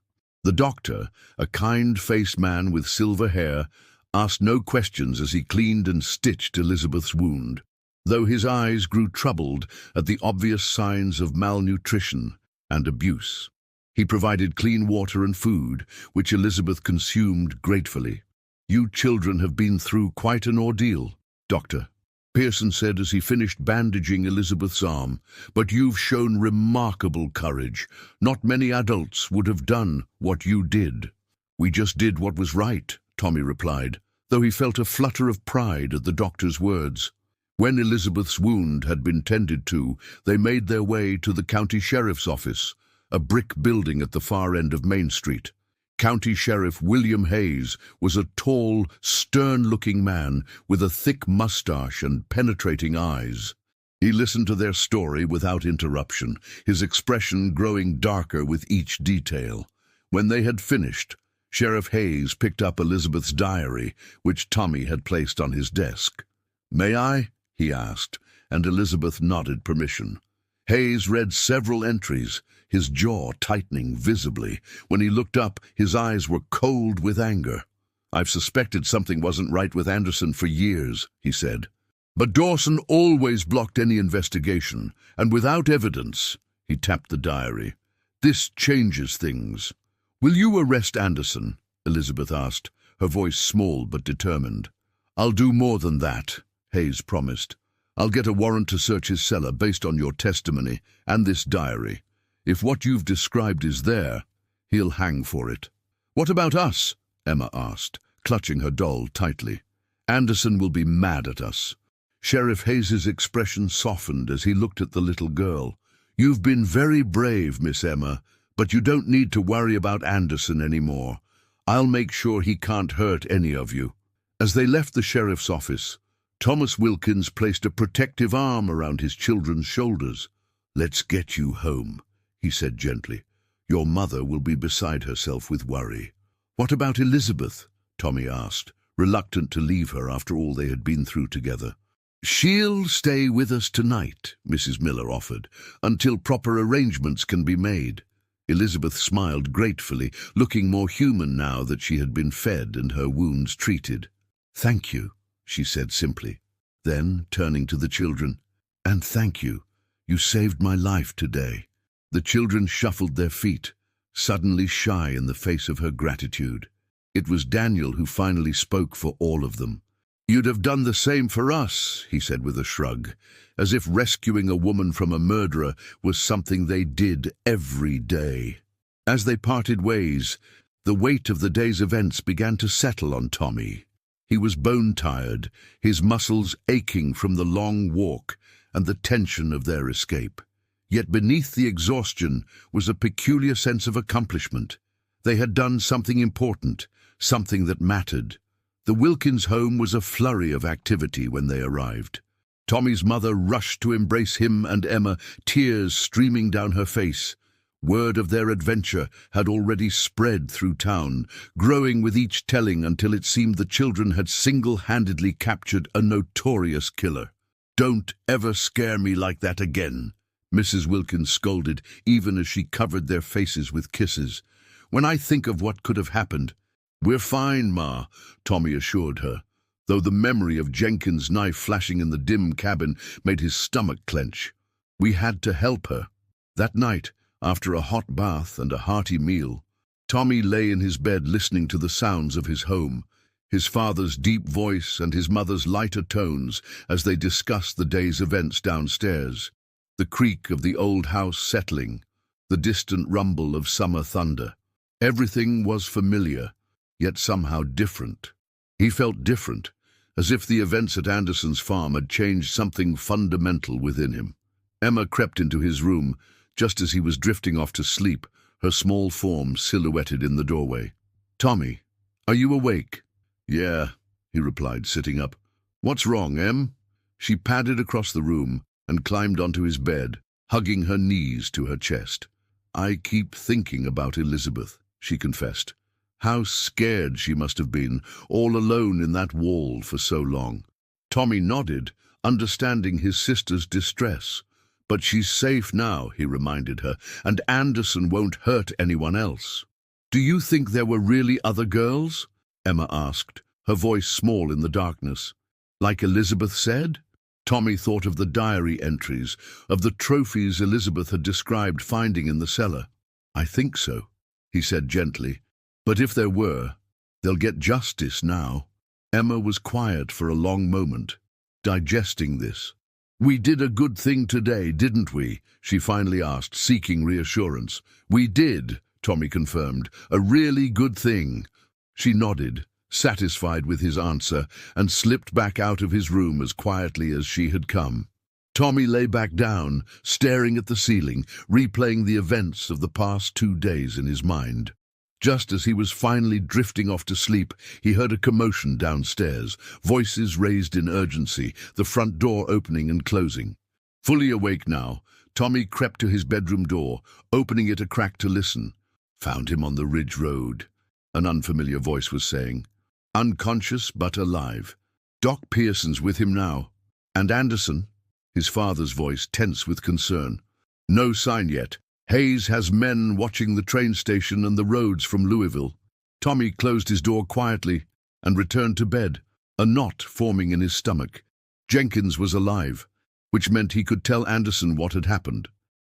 S1: The doctor, a kind-faced man with silver hair, asked no questions as he cleaned and stitched Elizabeth's wound, though his eyes grew troubled at the obvious signs of malnutrition and abuse. He provided clean water and food, which Elizabeth consumed gratefully. "You children have been through quite an ordeal, Doctor," Pearson said as he finished bandaging Elizabeth's arm, "but you've shown remarkable courage. Not many adults would have done what you did." "We just did what was right," Tommy replied, though he felt a flutter of pride at the doctor's words. When Elizabeth's wound had been tended to, they made their way to the county sheriff's office, a brick building at the far end of Main Street. County Sheriff William Hayes was a tall, stern-looking man with a thick mustache and penetrating eyes. He listened to their story without interruption, his expression growing darker with each detail. When they had finished, Sheriff Hayes picked up Elizabeth's diary, which Tommy had placed on his desk. "May I?" he asked, and Elizabeth nodded permission. Hayes read several entries, his jaw tightening visibly. When he looked up, his eyes were cold with anger. "I've suspected something wasn't right with Anderson for years," he said. "But Dawson always blocked any investigation, and without evidence," he tapped the diary. "This changes things." "Will you arrest Anderson?" Elizabeth asked, her voice small but determined. "I'll do more than that," Hayes promised. I'll get a warrant to search his cellar based on your testimony and this diary. If what you've described is there, he'll hang for it." "What about us?" Emma asked, clutching her doll tightly. "Anderson will be mad at us." Sheriff Hayes's expression softened as he looked at the little girl. "You've been very brave, Miss Emma, but you don't need to worry about Anderson anymore. I'll make sure he can't hurt any of you." As they left the sheriff's office, Thomas Wilkins placed a protective arm around his children's shoulders. "Let's get you home," he said gently. "Your mother will be beside herself with worry." "What about Elizabeth?" Tommy asked, reluctant to leave her after all they had been through together. "She'll stay with us tonight," Mrs. Miller offered, "until proper arrangements can be made." Elizabeth smiled gratefully, looking more human now that she had been fed and her wounds treated. "Thank you," she said simply. Then, turning to the children, "And thank you. You saved my life today." The children shuffled their feet, suddenly shy in the face of her gratitude. It was Daniel who finally spoke for all of them. "You'd have done the same for us," he said with a shrug, as if rescuing a woman from a murderer was something they did every day. As they parted ways, the weight of the day's events began to settle on Tommy. He was bone-tired, his muscles aching from the long walk and the tension of their escape. Yet beneath the exhaustion was a peculiar sense of accomplishment. They had done something important, something that mattered. The Wilkins home was a flurry of activity when they arrived. Tommy's mother rushed to embrace him and Emma, tears streaming down her face. Word of their adventure had already spread through town, growing with each telling until it seemed the children had single-handedly captured a notorious killer. "Don't ever scare me like that again," Mrs. Wilkins scolded, even as she covered their faces with kisses. "When I think of what could have happened—" "We're fine, Ma," Tommy assured her, though the memory of Jenkins' knife flashing in the dim cabin made his stomach clench. "We had to help her." That night, after a hot bath and a hearty meal, Tommy lay in his bed listening to the sounds of his home, his father's deep voice and his mother's lighter tones as they discussed the day's events downstairs, the creak of the old house settling, the distant rumble of summer thunder. Everything was familiar, yet somehow different. He felt different, as if the events at Anderson's farm had changed something fundamental within him. Emma crept into his room just as he was drifting off to sleep, her small form silhouetted in the doorway. "Tommy, are you awake?" "Yeah," he replied, sitting up. "What's wrong, Em?" She padded across the room and climbed onto his bed, hugging her knees to her chest. "I keep thinking about Elizabeth," she confessed. How scared she must have been, all alone in that wall for so long. Tommy nodded, understanding his sister's distress. "But she's safe now," he reminded her, "and Anderson won't hurt anyone else." "Do you think there were really other girls?" Emma asked, her voice small in the darkness. "Like Elizabeth said?" Tommy thought of the diary entries, of the trophies Elizabeth had described finding in the cellar. "I think so," he said gently. "But if there were, they'll get justice now." Emma was quiet for a long moment, digesting this. "We did a good thing today, didn't we?" she finally asked, seeking reassurance. "We did," Tommy confirmed. "A really good thing." She nodded, satisfied with his answer, and slipped back out of his room as quietly as she had come. Tommy lay back down, staring at the ceiling, replaying the events of the past 2 days in his mind. Just as he was finally drifting off to sleep, he heard a commotion downstairs, voices raised in urgency, the front door opening and closing. Fully awake now, Tommy crept to his bedroom door, opening it a crack to listen. "Found him on the Ridge Road," an unfamiliar voice was saying. "Unconscious but alive. Doc Pearson's with him now." "And Anderson?" His father's voice tense with concern. "No sign yet. Hayes has men watching the train station and the roads from Louisville." Tommy closed his door quietly and returned to bed, a knot forming in his stomach. Jenkins was alive, which meant he could tell Anderson what had happened.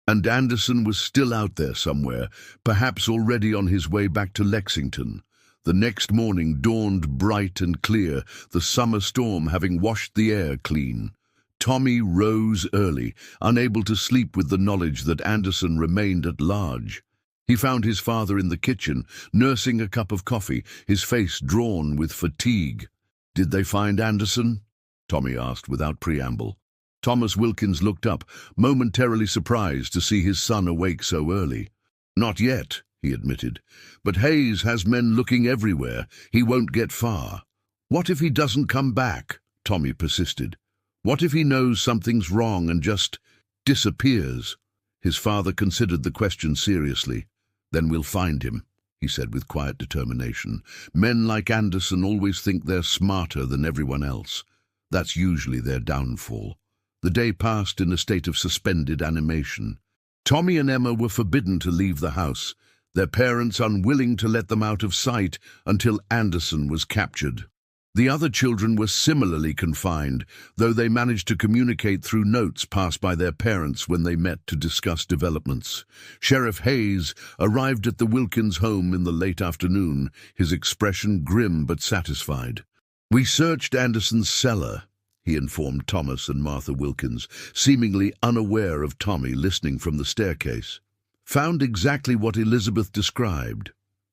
S1: And Anderson was still out there somewhere, perhaps already on his way back to Lexington. The next morning dawned bright and clear, the summer storm having washed the air clean. Tommy rose early, unable to sleep with the knowledge that Anderson remained at large. He found his father in the kitchen, nursing a cup of coffee, his face drawn with fatigue. "Did they find Anderson?" Tommy asked without preamble. Thomas Wilkins looked up, momentarily surprised to see his son awake so early. "Not yet," he admitted. "But Hayes has men looking everywhere. He won't get far." "What if he doesn't come back?" Tommy persisted. "What if he knows something's wrong and just disappears?" His father considered the question seriously. "Then we'll find him," he said with quiet determination. "Men like Anderson always think they're smarter than everyone else. That's usually their downfall." The day passed in a state of suspended animation. Tommy and Emma were forbidden to leave the house, their parents unwilling to let them out of sight until Anderson was captured. The other children were similarly confined, though they managed to communicate through notes passed by their parents when they met to discuss developments. Sheriff Hayes arrived at the Wilkins home in the late afternoon, his expression grim but satisfied. "We searched Anderson's cellar," he informed Thomas and Martha Wilkins, seemingly unaware of Tommy listening from the staircase. "Found exactly what Elizabeth described.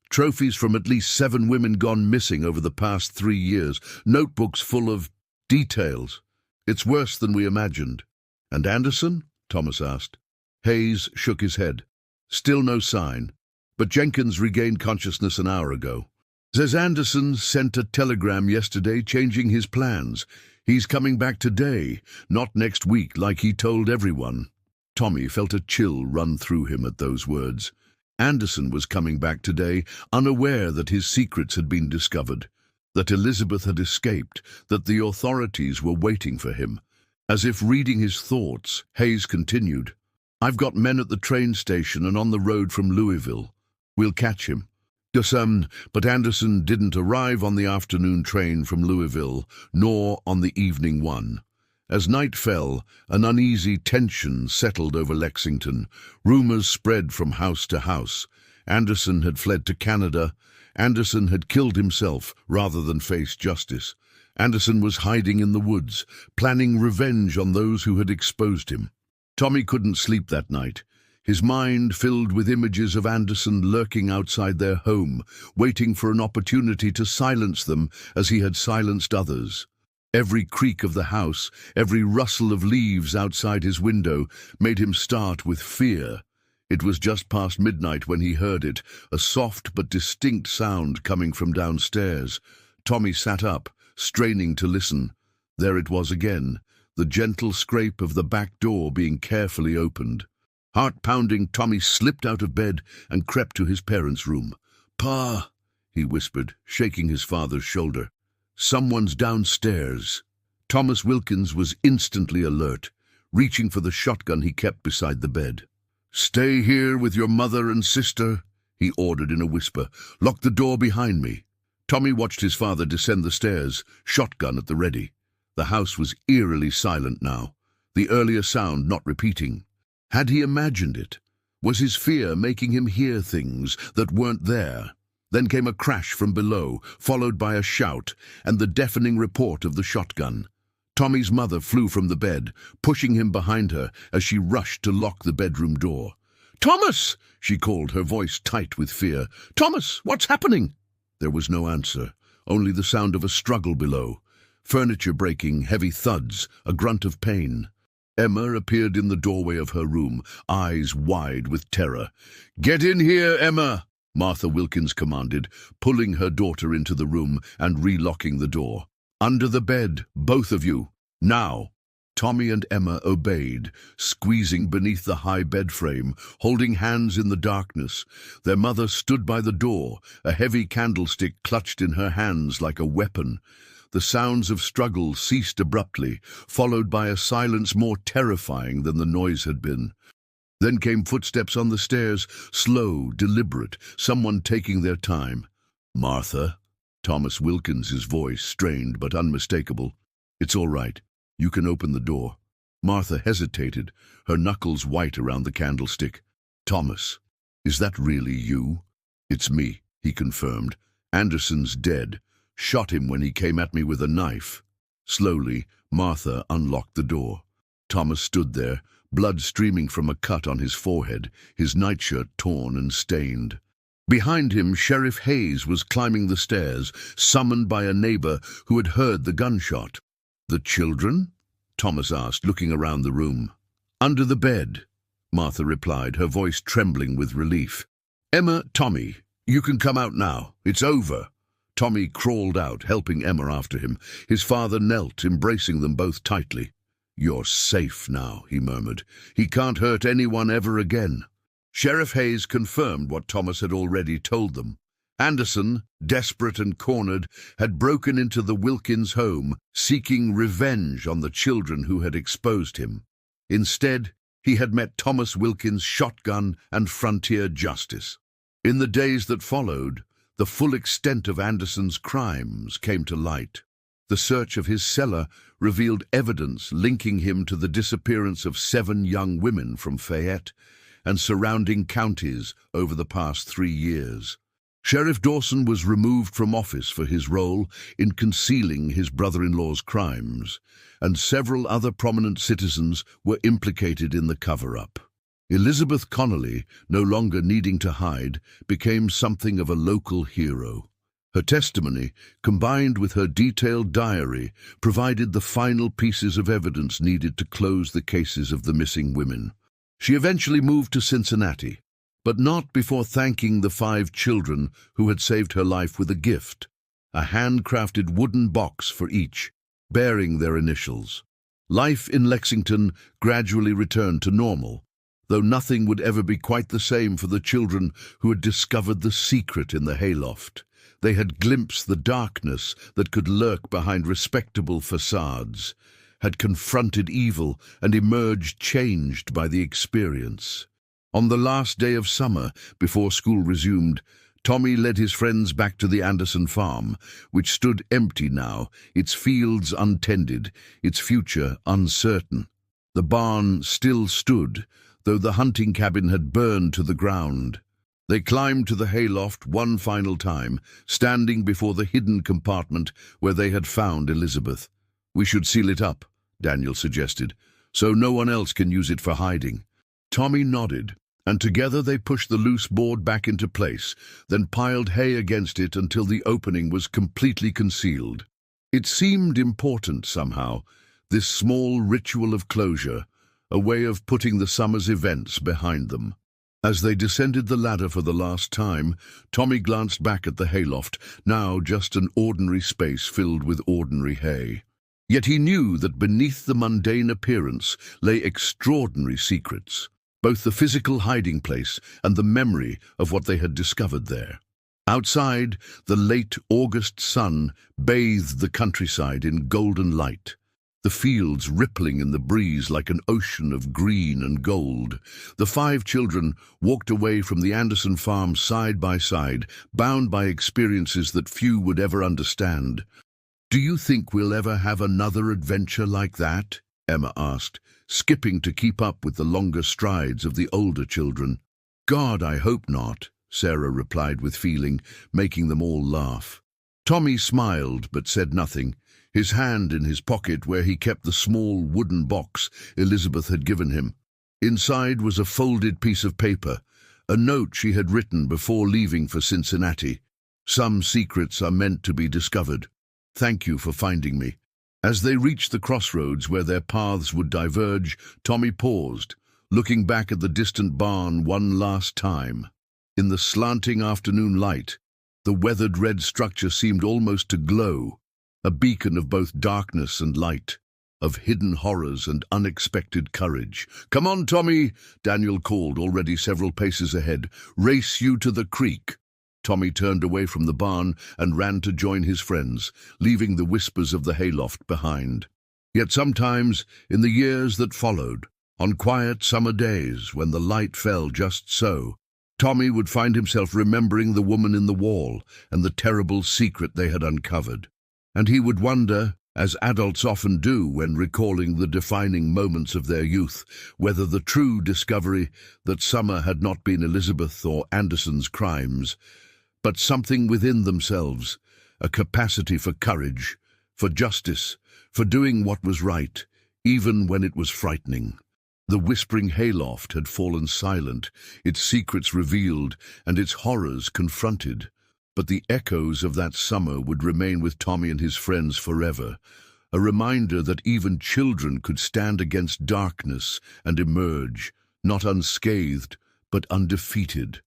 S1: Trophies from at least 7 women gone missing over the past 3 years, notebooks full of details. It's worse than we imagined." "And Anderson?" Thomas asked. Hayes shook his head. "Still no sign, but Jenkins regained consciousness an hour ago. Says Anderson sent a telegram yesterday changing his plans. He's coming back today, not next week like he told everyone." Tommy felt a chill run through him at those words. Anderson was coming back today, unaware that his secrets had been discovered, that Elizabeth had escaped, that the authorities were waiting for him. As if reading his thoughts, Hayes continued, "I've got men at the train station and on the road from Louisville. We'll catch him." But Anderson didn't arrive on the afternoon train from Louisville, nor on the evening one. As night fell, an uneasy tension settled over Lexington. Rumors spread from house to house. Anderson had fled to Canada. Anderson had killed himself rather than face justice. Anderson was hiding in the woods, planning revenge on those who had exposed him. Tommy couldn't sleep that night. His mind filled with images of Anderson lurking outside their home, waiting for an opportunity to silence them as he had silenced others. Every creak of the house, every rustle of leaves outside his window made him start with fear. It was just past midnight when he heard it, a soft but distinct sound coming from downstairs. Tommy sat up, straining to listen. There it was again, the gentle scrape of the back door being carefully opened. Heart-pounding, Tommy slipped out of bed and crept to his parents' room. "Pa," he whispered, shaking his father's shoulder. "Someone's downstairs." Thomas Wilkins was instantly alert, reaching for the shotgun he kept beside the bed. "Stay here with your mother and sister," he ordered in a whisper. "Lock the door behind me." Tommy watched his father descend the stairs, shotgun at the ready. The house was eerily silent now, the earlier sound not repeating. Had he imagined it? Was his fear making him hear things that weren't there? Then came a crash from below, followed by a shout, and the deafening report of the shotgun. Tommy's mother flew from the bed, pushing him behind her as she rushed to lock the bedroom door. "Thomas!" she called, her voice tight with fear. "Thomas, what's happening?" There was no answer, only the sound of a struggle below. Furniture breaking, heavy thuds, a grunt of pain. Emma appeared in the doorway of her room, eyes wide with terror. "Get in here, Emma!" Martha Wilkins commanded, pulling her daughter into the room and relocking the door. "Under the bed, both of you. Now!" Tommy and Emma obeyed, squeezing beneath the high bed frame, holding hands in the darkness. Their mother stood by the door, a heavy candlestick clutched in her hands like a weapon. The sounds of struggle ceased abruptly, followed by a silence more terrifying than the noise had been. Then came footsteps on the stairs, slow, deliberate, someone taking their time. "Martha," Thomas Wilkins's voice, strained but unmistakable. "It's all right. You can open the door." Martha hesitated, her knuckles white around the candlestick. "Thomas, is that really you?" "It's me," he confirmed. "Anderson's dead. Shot him when he came at me with a knife." Slowly, Martha unlocked the door. Thomas stood there, blood streaming from a cut on his forehead, his nightshirt torn and stained. Behind him, Sheriff Hayes was climbing the stairs, summoned by a neighbor who had heard the gunshot. "The children?" Thomas asked, looking around the room. "Under the bed," Martha replied, her voice trembling with relief. "Emma, Tommy, you can come out now. It's over." Tommy crawled out, helping Emma after him. His father knelt, embracing them both tightly. "You're safe now," he murmured. "He can't hurt anyone ever again." Sheriff Hayes confirmed what Thomas had already told them. Anderson, desperate and cornered, had broken into the Wilkins home, seeking revenge on the children who had exposed him. Instead, he had met Thomas Wilkins' shotgun and frontier justice. In the days that followed, the full extent of Anderson's crimes came to light. The search of his cellar revealed evidence linking him to the disappearance of 7 young women from Fayette and surrounding counties over the past 3 years. Sheriff Dawson was removed from office for his role in concealing his brother-in-law's crimes, and several other prominent citizens were implicated in the cover-up. Elizabeth Connolly, no longer needing to hide, became something of a local hero. Her testimony, combined with her detailed diary, provided the final pieces of evidence needed to close the cases of the missing women. She eventually moved to Cincinnati, but not before thanking the 5 children who had saved her life with a gift, a handcrafted wooden box for each, bearing their initials. Life in Lexington gradually returned to normal, though nothing would ever be quite the same for the children who had discovered the secret in the hayloft. They had glimpsed the darkness that could lurk behind respectable facades, had confronted evil and emerged changed by the experience. On the last day of summer, before school resumed, Tommy led his friends back to the Anderson farm, which stood empty now, its fields untended, its future uncertain. The barn still stood, though the hunting cabin had burned to the ground. They climbed to the hayloft one final time, standing before the hidden compartment where they had found Elizabeth. "We should seal it up," Daniel suggested, "so no one else can use it for hiding." Tommy nodded, and together they pushed the loose board back into place, then piled hay against it until the opening was completely concealed. It seemed important somehow, this small ritual of closure, a way of putting the summer's events behind them. As they descended the ladder for the last time, Tommy glanced back at the hayloft, now just an ordinary space filled with ordinary hay. Yet he knew that beneath the mundane appearance lay extraordinary secrets, both the physical hiding place and the memory of what they had discovered there. Outside, the late August sun bathed the countryside in golden light, the fields rippling in the breeze like an ocean of green and gold. The 5 children walked away from the Anderson farm side by side, bound by experiences that few would ever understand. "Do you think we'll ever have another adventure like that?" Emma asked, skipping to keep up with the longer strides of the older children. "God, I hope not," Sarah replied with feeling, making them all laugh. Tommy smiled but said nothing, his hand in his pocket where he kept the small wooden box Elizabeth had given him. Inside was a folded piece of paper, a note she had written before leaving for Cincinnati. "Some secrets are meant to be discovered. Thank you for finding me." As they reached the crossroads where their paths would diverge, Tommy paused, looking back at the distant barn one last time. In the slanting afternoon light, the weathered red structure seemed almost to glow, a beacon of both darkness and light, of hidden horrors and unexpected courage. "Come on, Tommy," Daniel called, already several paces ahead. "Race you to the creek." Tommy turned away from the barn and ran to join his friends, leaving the whispers of the hayloft behind. Yet sometimes, in the years that followed, on quiet summer days when the light fell just so, Tommy would find himself remembering the woman in the wall and the terrible secret they had uncovered. And he would wonder, as adults often do when recalling the defining moments of their youth, whether the true discovery that Summer had not been Elizabeth or Anderson's crimes, but something within themselves, a capacity for courage, for justice, for doing what was right, even when it was frightening. The whispering hayloft had fallen silent, its secrets revealed and its horrors confronted. But the echoes of that summer would remain with Tommy and his friends forever, a reminder that even children could stand against darkness and emerge, not unscathed, but undefeated.